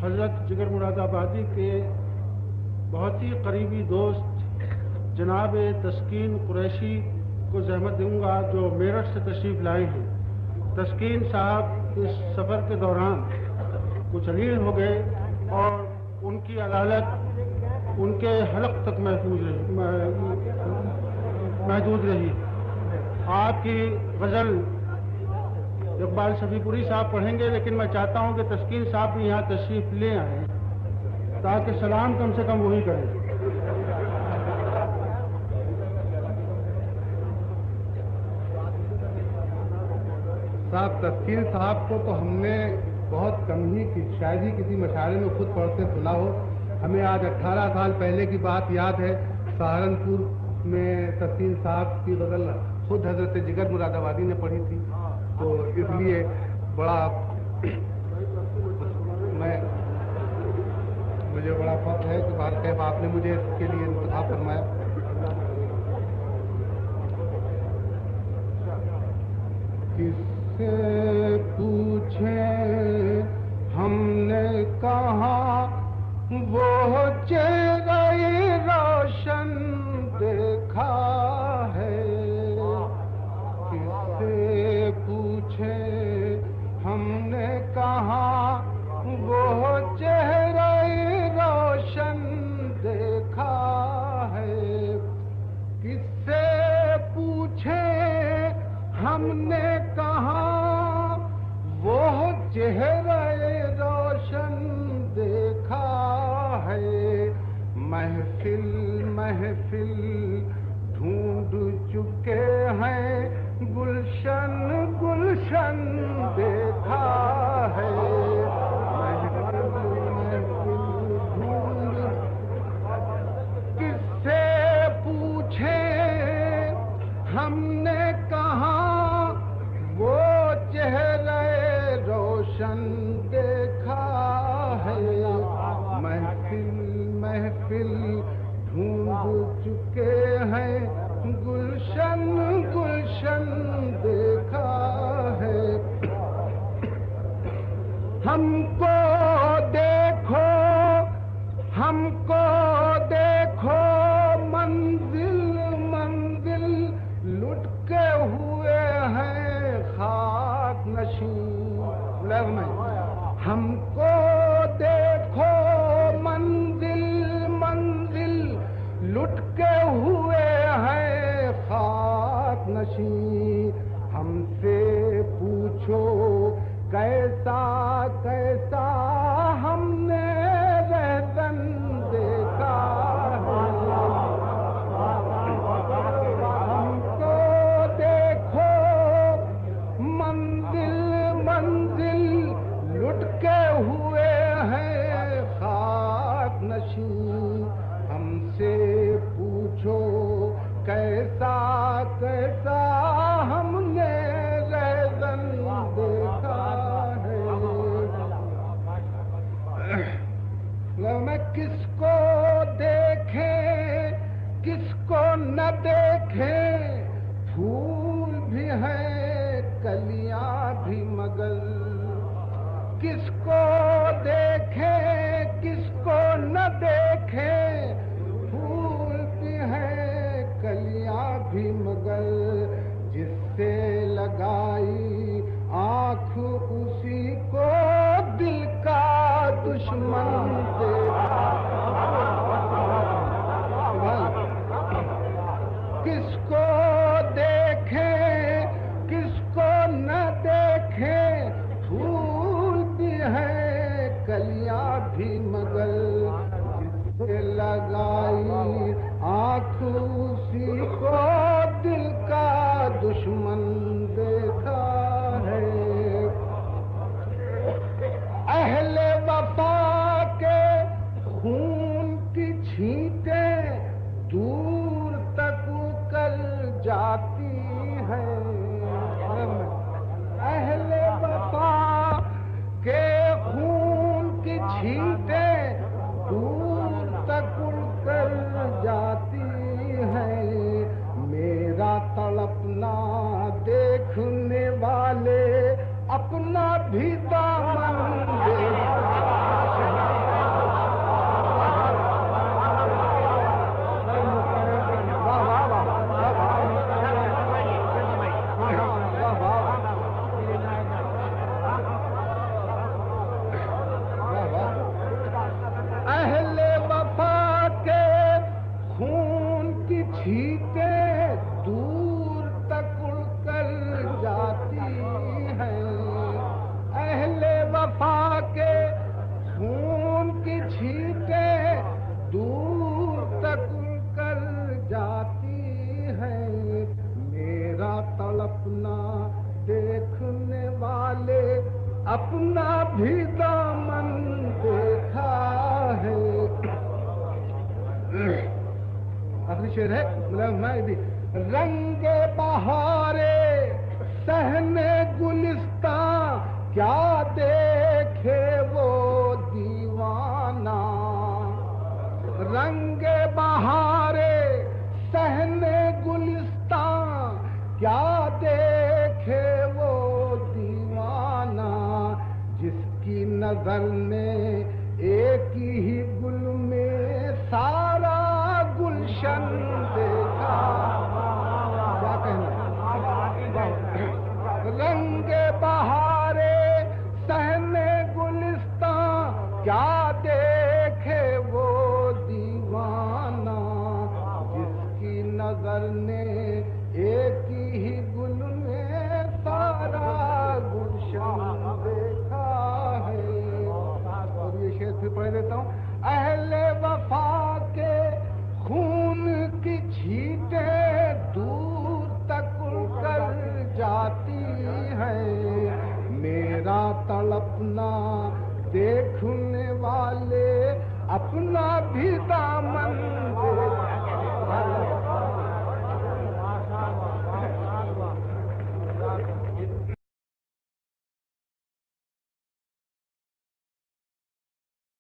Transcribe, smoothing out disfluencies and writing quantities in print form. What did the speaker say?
حضرت جگر مراد آبادی کے بہت ہی قریبی دوست جناب تسکین قریشی کو زحمت دوں گا، جو میرٹھ سے تشریف لائے ہیں۔ تسکین صاحب اس سفر کے دوران کچھ ریڑھ ہو گئے اور ان کی عدالت ان کے حلق تک محدود رہی۔ آپ کی غزل اقبال شفیع پوری صاحب پڑھیں گے، لیکن میں چاہتا ہوں کہ تسکین صاحب بھی یہاں تشریف لے آئیں تاکہ سلام کم سے کم وہی کریں۔ صاحب تسکین صاحب کو تو ہم نے بہت کم ہی شاید ہی کسی مشاعرے میں خود پڑھتے سنا ہو۔ ہمیں آج 18 سال پہلے کی بات یاد ہے، سہارنپور میں تسکین صاحب کی غزل خود حضرت جگر مراد آبادی نے پڑھی تھی، تو اس لیے بڑا مجھے بڑا فخر ہے کہ بات کیف آپ نے مجھے اس کے لیے انتخاب فرمایا۔ کس سے پوچھیں ہم نے کہا وہ چہرہ روشن دیکھا ہے، کس سے پوچھیں ہم نے کہا وہ چہرہ روشن دیکھا ہے، کس سے پوچھیں ہم نے کہا وہ چہرہ روشن دیکھا ہے، محفل محفل ڈھونڈ چکے ہیں گلشن گلشن دیکھا ہے، محفل محفل ڈھونڈ کس سے پوچھیں ہم نے کہا وہ چہرہ روشن دیکھا ہے، محفل محفل ڈھونڈ چکے ہیں گلشن گلشن دیکھا ہے، ہم کو دیکھو ہم کو دیکھو منزل منزل لٹ کے ہوئے ہیں خاک نشین، ہم کو دیکھو منزل منزل لٹ کے ہوئے ہیں خاک نشین، ہم سے پوچھو کیسا کیسا ہم نے رہزن دیکھا ہے، ہم کو دیکھو منزل منزل لٹ کے ہوئے ہیں خاک نشین، ہم سے پوچھو کیسا کیسا ہم نے رہزن دیکھا ہے، میں کس کو دیکھیں کس کو نہ دیکھیں، پھول بھی ہیں کلیاں بھی مگر، کس کو دیکھیں کس کو نہ دیکھیں، پھول بھی ہیں کلیاں بھی مگر، جس سے لگائی آنکھ اسی کو دل کا دشمن دیکھا، کس کو دیکھیں کس کو نہ دیکھیں، پھول بھی ہیں کلیاں بھی مگر، جس سے لگائی آنکھ اسی کو دل کا دشمن دیکھا ہے، اہل وفا کے خون کی چھینٹیں دور تک کر جاتی ہیں، اہل وفا کے خون کی چھینٹیں دور تک کر شعر ہے، میں بھی رنگ بہارے صحنے گلستان کیا دیکھے وہ دیوانہ، رنگ بہارے صحنے گلستان کیا دیکھے وہ دیوانہ، جس کی نظر نے ایک ہی گل میں سارا گلشن دیکھا، کیا کہنا رنگ بہارے صحنے گلستان کیا دیکھے وہ دیوانہ، جس کی نظر نے ایک ہی گل میں سارا گلشن دیکھا ہے۔ اور یہ شعر پھر پڑھ لیتا ہوں۔ اہل وفا کے خون کی چھینٹیں دور تک کر جاتی ہیں، میرا تڑپنا دیکھنے والے اپنا بھی دامن